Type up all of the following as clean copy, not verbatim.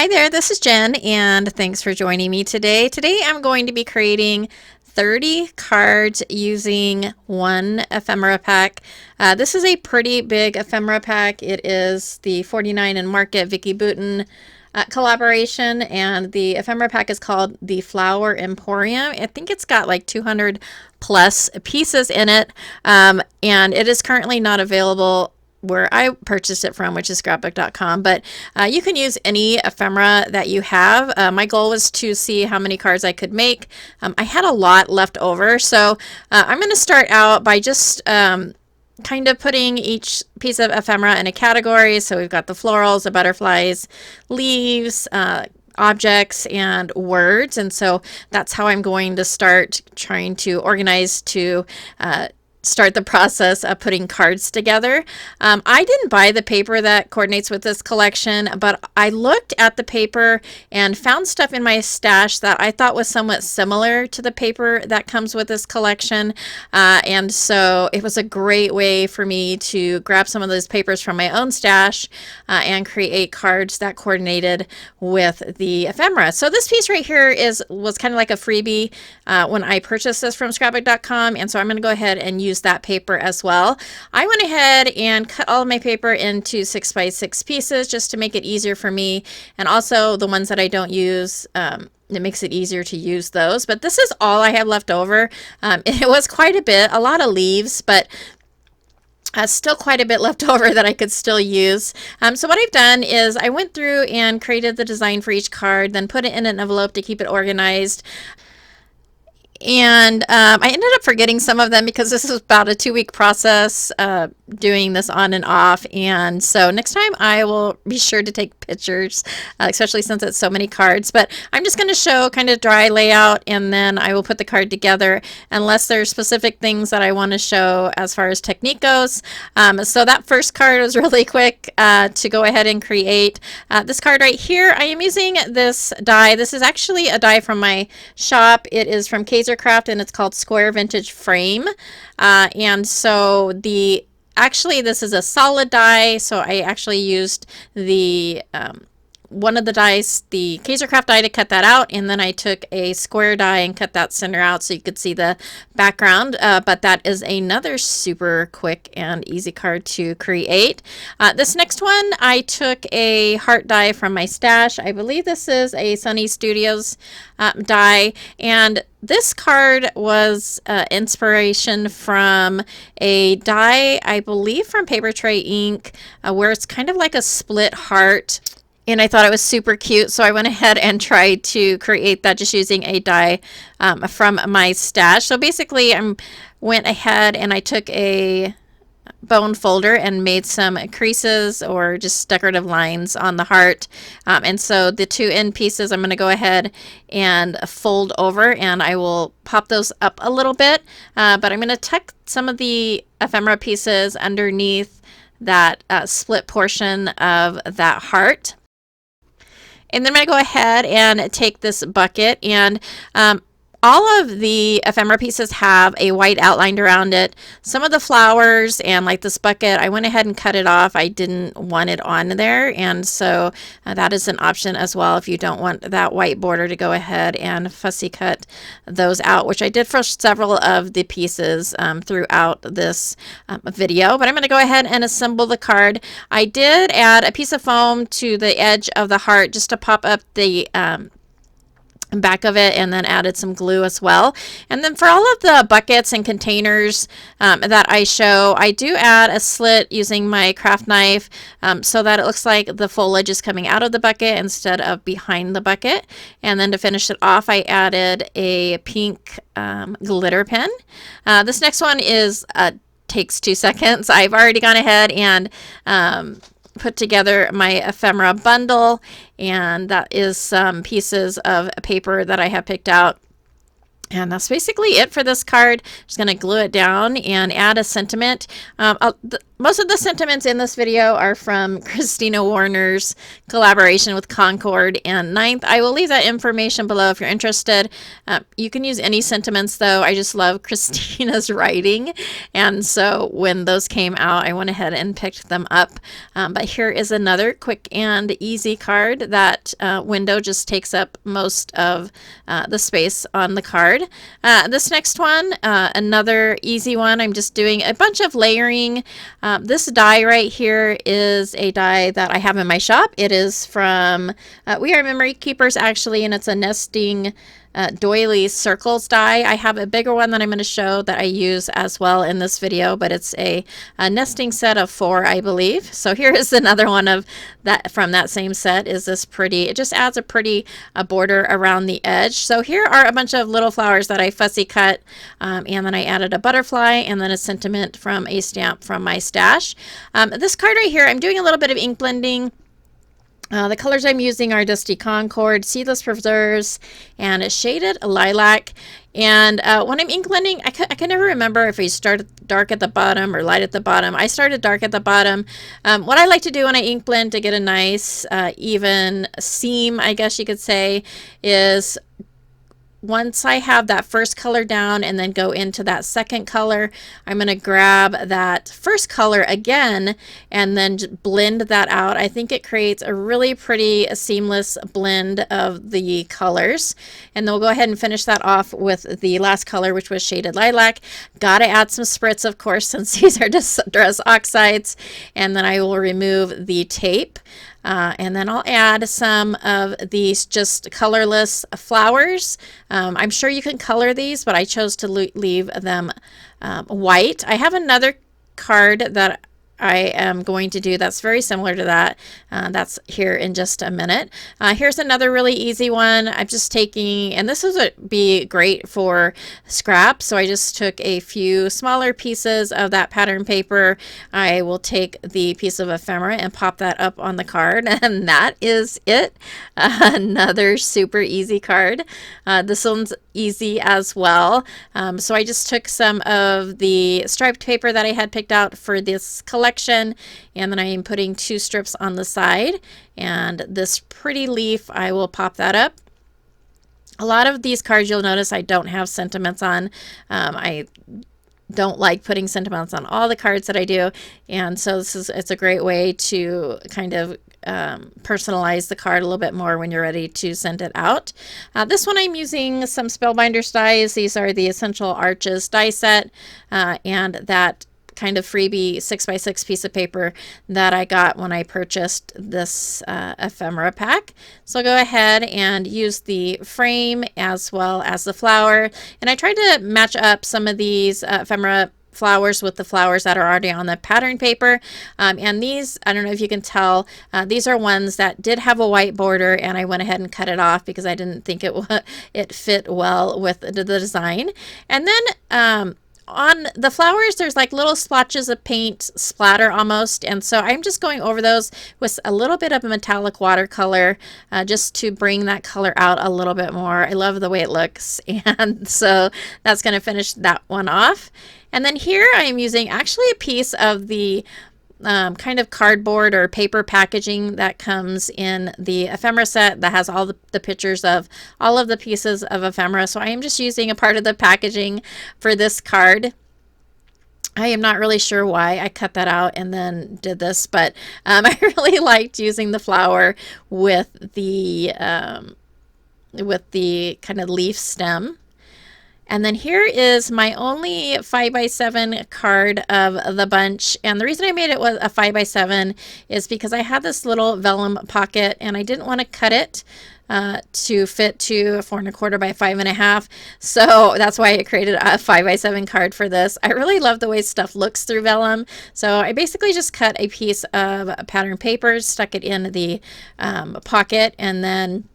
Hi there, this is Jen, and thanks for joining me today. Today I'm going to be creating 30 cards using one ephemera pack. This is a pretty big ephemera pack. It is the 49 and Market Vicky Boutin collaboration, and the ephemera pack is called the Flower Emporium. I think it's got like 200 plus pieces in it, and it is currently not available where I purchased it from, which is scrapbook.com, but you can use any ephemera that you have. My goal was to see how many cards I could make. I had a lot left over, so I'm going to start out by just kind of putting each piece of ephemera in a category. So we've got the florals, the butterflies, leaves, objects, and words, and so that's how I'm going to start trying to organize to start the process of putting cards together. I didn't buy the paper that coordinates with this collection, but I looked at the paper and found stuff in my stash that I thought was somewhat similar to the paper that comes with this collection. And so it was a great way for me to grab some of those papers from my own stash and create cards that coordinated with the ephemera. So this piece right here was kind of like a freebie when I purchased this from scrapbook.com, and so I'm going to go ahead and use that paper as well. I went ahead and cut all of my paper into 6x6 pieces just to make it easier for me, and also the ones that I don't use, it makes it easier to use those. But this is all I have left over. It was quite a bit, a lot of leaves, but still quite a bit left over that I could still use. So what I've done is I went through and created the design for each card, then put it in an envelope to keep it organized. And I ended up forgetting some of them because this is about a 2-week process doing this on and off. And so next time I will be sure to take pictures, especially since it's so many cards. But I'm just going to show kind of dry layout, and then I will put the card together unless there's specific things that I want to show as far as technique goes. So that first card was really quick to go ahead and create. This card right here, I am using this die. This is actually a die from my shop. It is from Kaisercraft, and it's called Square Vintage Frame. And so actually this is a solid die, so I actually used the one of the dies, the Kaisercraft die, to cut that out, and then I took a square die and cut that center out so you could see the background. But that is another super quick and easy card to create. This next one, I took a heart die from my stash. I believe this is a Sunny Studios die, and this card was inspiration from a die, I believe from Paper Tray Ink, where it's kind of like a split heart. And I thought it was super cute, so I went ahead and tried to create that just using a die from my stash. So basically, I went ahead and I took a bone folder and made some creases or just decorative lines on the heart. And so the two end pieces I'm going to go ahead and fold over, and I will pop those up a little bit. But I'm going to tuck some of the ephemera pieces underneath that split portion of that heart. And then I'm going to go ahead and take this bucket, and all of the ephemera pieces have a white outline around it. Some of the flowers and like this bucket, I went ahead and cut it off. I didn't want it on there, and so that is an option as well if you don't want that white border, to go ahead and fussy cut those out, which I did for several of the pieces throughout this video. But I'm going to go ahead and assemble the card. I did add a piece of foam to the edge of the heart just to pop up the back of it, and then added some glue as well. And then for all of the buckets and containers that I show, I do add a slit using my craft knife so that it looks like the foliage is coming out of the bucket instead of behind the bucket. And then to finish it off, I added a pink glitter pen. This next one takes 2 seconds. I've already gone ahead and put together my ephemera bundle, and that is some pieces of paper that I have picked out. And that's basically it for this card. Just going to glue it down and add a sentiment. Most of the sentiments in this video are from Christina Warner's collaboration with Concord and Ninth. I will leave that information below if you're interested. You can use any sentiments though. I just love Christina's writing, and so when those came out I went ahead and picked them up. But here is another quick and easy card. That window just takes up most of the space on the card. This next one, another easy one. I'm just doing a bunch of layering. This die right here is a die that I have in my shop. It is from We Are Memory Keepers actually, and it's a nesting Doily circles die. I have a bigger one that I'm going to show that I use as well in this video, but it's a nesting set of 4, I believe. So here is another one of that from that same set. Is this pretty? It just adds a pretty border around the edge. So here are a bunch of little flowers that I fussy cut, and then I added a butterfly and then a sentiment from a stamp from my stash. This card right here, I'm doing a little bit of ink blending. The colors I'm using are Dusty Concord, Seedless Preserves, and a Shaded Lilac. And when I'm ink blending, I can never remember if I start dark at the bottom or light at the bottom. I started dark at the bottom. What I like to do when I ink blend to get a nice even seam, I guess you could say, is once I have that first color down and then go into that second color, I'm going to grab that first color again and then blend that out. I think it creates a really pretty seamless blend of the colors. And then we'll go ahead and finish that off with the last color, which was Shaded Lilac. Got to add some spritz, of course, since these are distress oxides. And then I will remove the tape. And then I'll add some of these just colorless flowers. I'm sure you can color these, but I chose to leave them white. I have another card that I am going to do that's very similar to that. That's here in just a minute. Here's another really easy one. I'm just taking, and this would be great for scrap, so I just took a few smaller pieces of that pattern paper. I will take the piece of ephemera and pop that up on the card, and that is it. Another super easy card. This one's easy as well. So I just took some of the striped paper that I had picked out for this collection, and then I am putting 2 strips on the side, and this pretty leaf, I will pop that up. A lot of these cards you'll notice I don't have sentiments on. I don't like putting sentiments on all the cards that I do, and so it's a great way to kind of personalize the card a little bit more when you're ready to send it out. This one I'm using some Spellbinders dies. These are the Essential Arches die set, and that kind of freebie 6x6 piece of paper that I got when I purchased this ephemera pack. So I'll go ahead and use the frame as well as the flower, and I tried to match up some of these ephemera flowers with the flowers that are already on the pattern paper, and these, I don't know if you can tell, these are ones that did have a white border, and I went ahead and cut it off because I didn't think it fit well with the design. And then on the flowers, there's like little splotches of paint splatter almost, and so I'm just going over those with a little bit of a metallic watercolor just to bring that color out a little bit more. I love the way it looks, and so that's going to finish that one off. And then here I am using actually a piece of the kind of cardboard or paper packaging that comes in the ephemera set that has all the pictures of all of the pieces of ephemera. So I am just using a part of the packaging for this card. I am not really sure why I cut that out and then did this, but I really liked using the flower with the kind of leaf stem. And then here is my only 5x7 card of the bunch. And the reason I made it was a 5x7 is because I had this little vellum pocket and I didn't want to cut it to fit to a 4 1/4 by 5 1/2. So that's why I created a 5x7 card for this. I really love the way stuff looks through vellum. So I basically just cut a piece of pattern paper, stuck it in the pocket, and then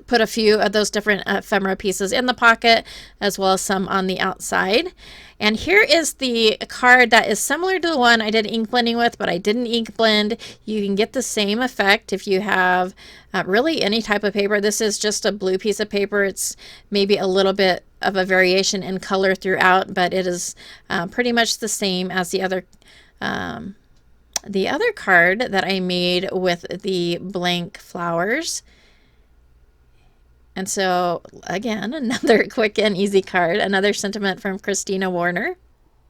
put a few of those different ephemera pieces in the pocket, as well as some on the outside. And here is the card that is similar to the one I did ink blending with, but I didn't ink blend. You can get the same effect if you have really any type of paper. This is just a blue piece of paper. It's maybe a little bit of a variation in color throughout, but it is pretty much the same as the other the other card that I made with the blank flowers. And so, again, another quick and easy card, another sentiment from Christina Warner.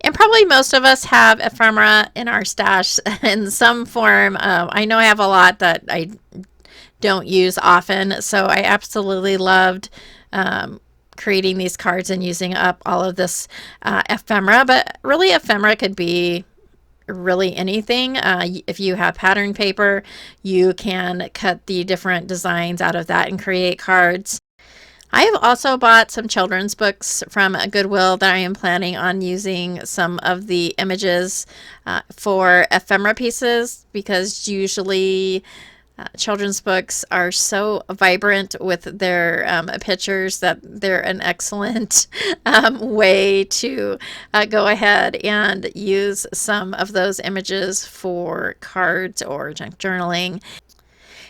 And probably most of us have ephemera in our stash in some form. I know I have a lot that I don't use often, so I absolutely loved creating these cards and using up all of this ephemera. But really, ephemera could be really anything. If you have pattern paper, you can cut the different designs out of that and create cards. I have also bought some children's books from Goodwill that I am planning on using some of the images for ephemera pieces, because usually children's books are so vibrant with their pictures that they're an excellent way to go ahead and use some of those images for cards or junk journaling.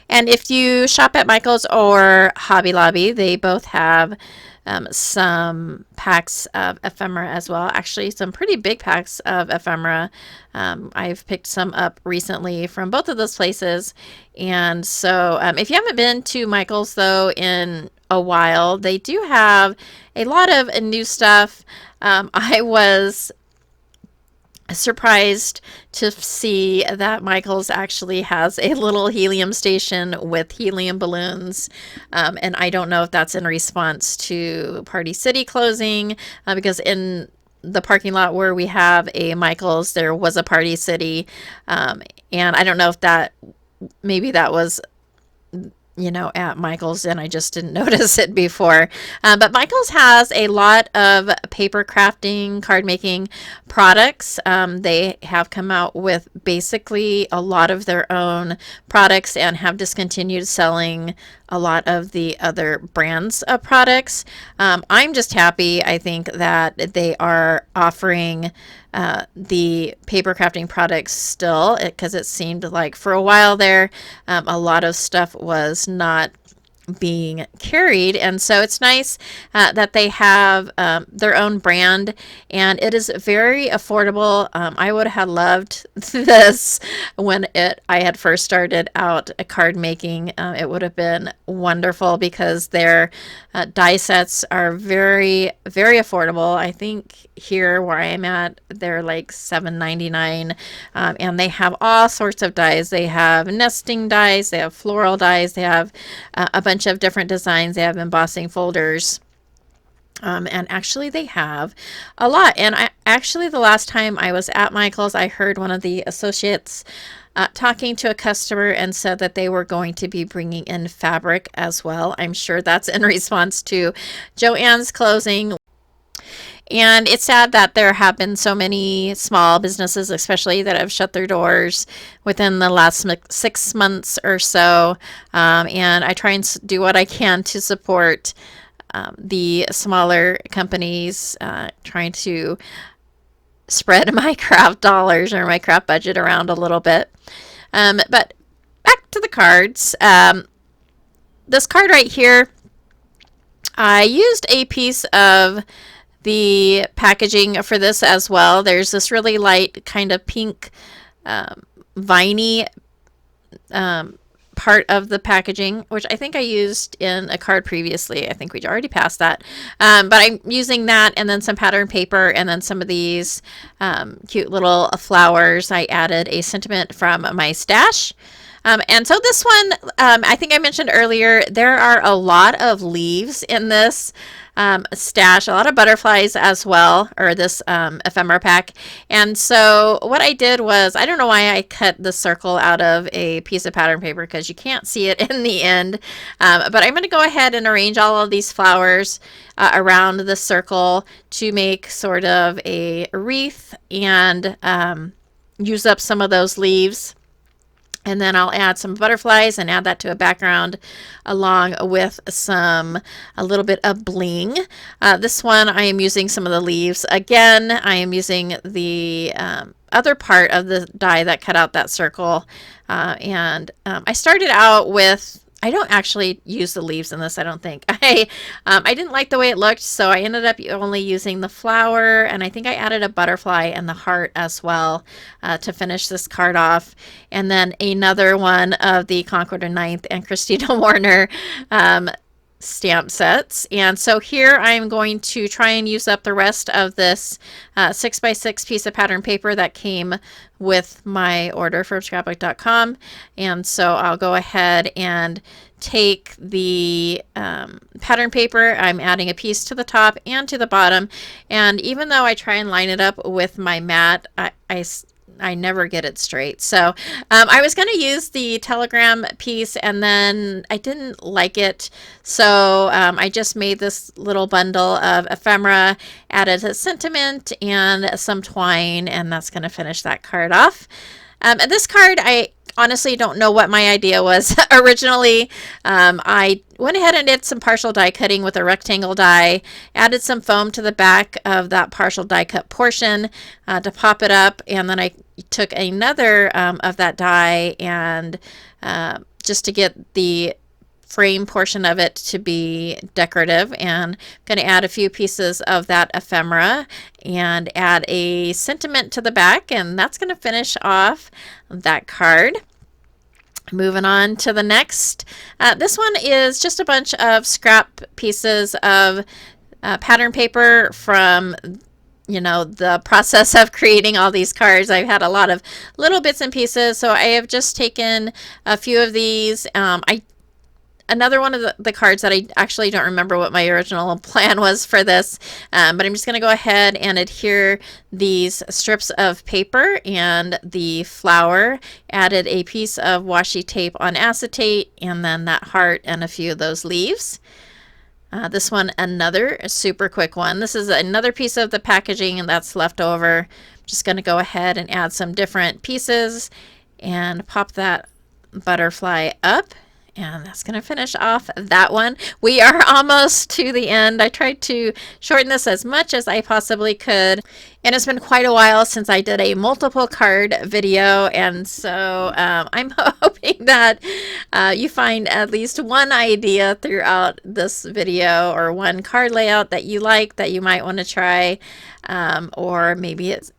And if you shop at Michael's or Hobby Lobby, they both have some packs of ephemera as well. Actually, some pretty big packs of ephemera. I've picked some up recently from both of those places. And so if you haven't been to Michael's, though, in a while, they do have a lot of new stuff. I was surprised to see that Michael's actually has a little helium station with helium balloons, and I don't know if that's in response to Party City closing, because in the parking lot where we have a Michael's there was a Party City, and I don't know if that maybe that was at Michael's and I just didn't notice it before. But Michael's has a lot of paper crafting, card making products. They have come out with basically a lot of their own products and have discontinued selling a lot of the other brands of products. I'm just happy, I think, that they are offering the paper crafting products still, because it seemed like for a while there a lot of stuff was not being carried, and so it's nice that they have their own brand, and it is very affordable. I would have loved this when I had first started out card making. It would have been wonderful because their die sets are very, very affordable. I think here where I am at, they're like $7.99, and they have all sorts of dies. They have nesting dies, they have floral dies, they have a bunch of different designs, they have embossing folders, and actually they have a lot. And the last time I was at Michael's, I heard one of the associates talking to a customer and said that they were going to be bringing in fabric as well. I'm sure that's in response to Joann's closing. And it's sad that there have been so many small businesses, especially, that have shut their doors within the last 6 months or so. And I try and do what I can to support the smaller companies, trying to spread my craft dollars or my craft budget around a little bit. But back to the cards. This card right here, I used a piece of the packaging for this as well. There's this really light kind of pink viney part of the packaging, which I think I used in a card previously. I think we already passed that, but I'm using that, and then some pattern paper, and then some of these cute little flowers. I added a sentiment from my stash. And so this one, I think I mentioned earlier, there are a lot of leaves in this stash, a lot of butterflies as well, or this ephemera pack. And so what I did was, I don't know why I cut the circle out of a piece of pattern paper, because you can't see it in the end. But I'm going to go ahead and arrange all of these flowers around the circle to make sort of a wreath, and use up some of those leaves. And then I'll add some butterflies and add that to a background along with a little bit of bling. This one I am using some of the leaves. Again, I am using the other part of the die that cut out that circle. And I started out with, I don't actually use the leaves in this, I don't think. I didn't like the way it looked, so I ended up only using the flower, and I think I added a butterfly and the heart as well to finish this card off. And then another one of the Concord and Ninth and Christina Warner stamp sets. And so here I'm going to try and use up the rest of this 6x6 piece of pattern paper that came with my order from scrapbook.com. And so I'll go ahead and take the pattern paper. I'm adding a piece to the top and to the bottom, and even though I try and line it up with my mat, I never get it straight. So I was going to use the telegram piece, and then I didn't like it. So I just made this little bundle of ephemera, added a sentiment and some twine, and that's going to finish that card off. And this card, I honestly don't know what my idea was originally. I went ahead and did some partial die cutting with a rectangle die, added some foam to the back of that partial die cut portion to pop it up, and then I took another of that die and just to get the frame portion of it to be decorative, and I'm going to add a few pieces of that ephemera and add a sentiment to the back, and that's going to finish off that card. Moving on to the next. This one is just a bunch of scrap pieces of pattern paper from the process of creating all these cards. I've had a lot of little bits and pieces, so I have just taken a few of these. Another one of the cards that I actually don't remember what my original plan was for this, but I'm just going to go ahead and adhere these strips of paper and the flower, added a piece of washi tape on acetate, and then that heart and a few of those leaves. This one, another super quick one. This is another piece of the packaging and that's left over. I'm just going to go ahead and add some different pieces and pop that butterfly up. And that's going to finish off that one. We are almost to the end. I tried to shorten this as much as I possibly could. And it's been quite a while since I did a multiple card video. And so I'm hoping that you find at least one idea throughout this video, or one card layout that you like that you might want to try. Or maybe it's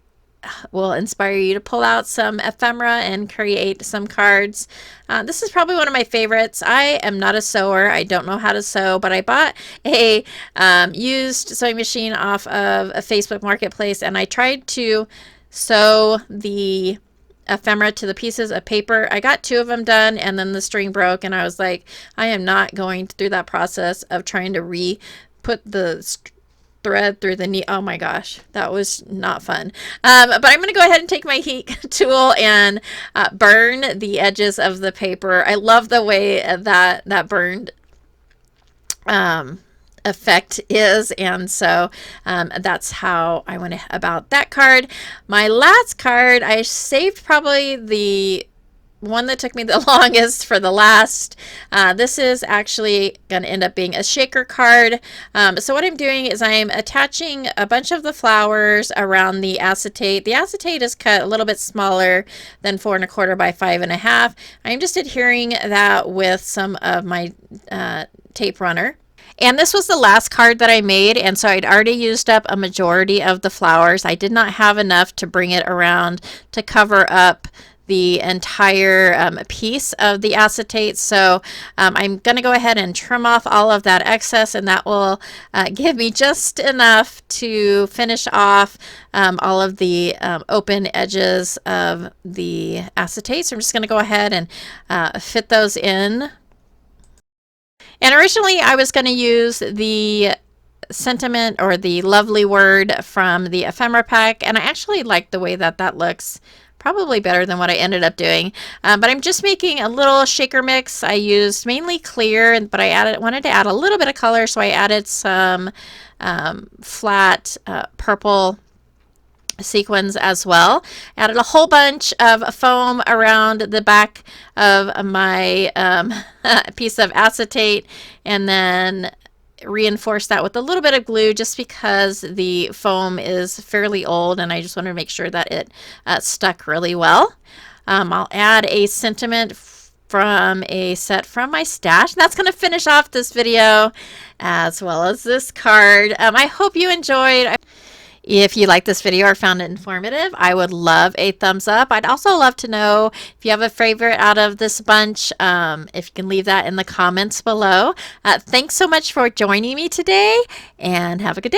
will inspire you to pull out some ephemera and create some cards. This is probably one of my favorites. I am not a sewer. I don't know how to sew, but I bought a used sewing machine off of a Facebook marketplace, and I tried to sew the ephemera to the pieces of paper. I got 2 of them done, and then the string broke, and I was like, I am not going through that process of trying to re-put the thread through the knee. Oh my gosh, that was not fun. But I'm going to go ahead and take my heat tool and burn the edges of the paper. I love the way that burned effect is, and so that's how I went about that card. My last card, I saved probably the one that took me the longest for the last. This is actually going to end up being a shaker card. So what I'm doing is I'm attaching a bunch of the flowers around the acetate. The acetate is cut a little bit smaller than 4 1/4 by 5 1/2. I'm just adhering that with some of my tape runner. And this was the last card that I made, and so I'd already used up a majority of the flowers. I did not have enough to bring it around to cover up the entire piece of the acetate, so I'm going to go ahead and trim off all of that excess, and that will give me just enough to finish off all of the open edges of the acetate. So I'm just going to go ahead and fit those in. And originally I was going to use the sentiment or the lovely word from the ephemera pack, and I actually like the way that looks. Probably better than what I ended up doing, but I'm just making a little shaker mix. I used mainly clear, but I wanted to add a little bit of color, so I added some flat purple sequins as well. Added a whole bunch of foam around the back of my piece of acetate, and then reinforce that with a little bit of glue, just because the foam is fairly old and I just wanted to make sure that it stuck really well. I'll add a sentiment from a set from my stash. And that's going to finish off this video as well as this card. I hope you enjoyed. If you like this video or found it informative, I would love a thumbs up. I'd also love to know if you have a favorite out of this bunch. If you can leave that in the comments below. Thanks so much for joining me today, and have a good day.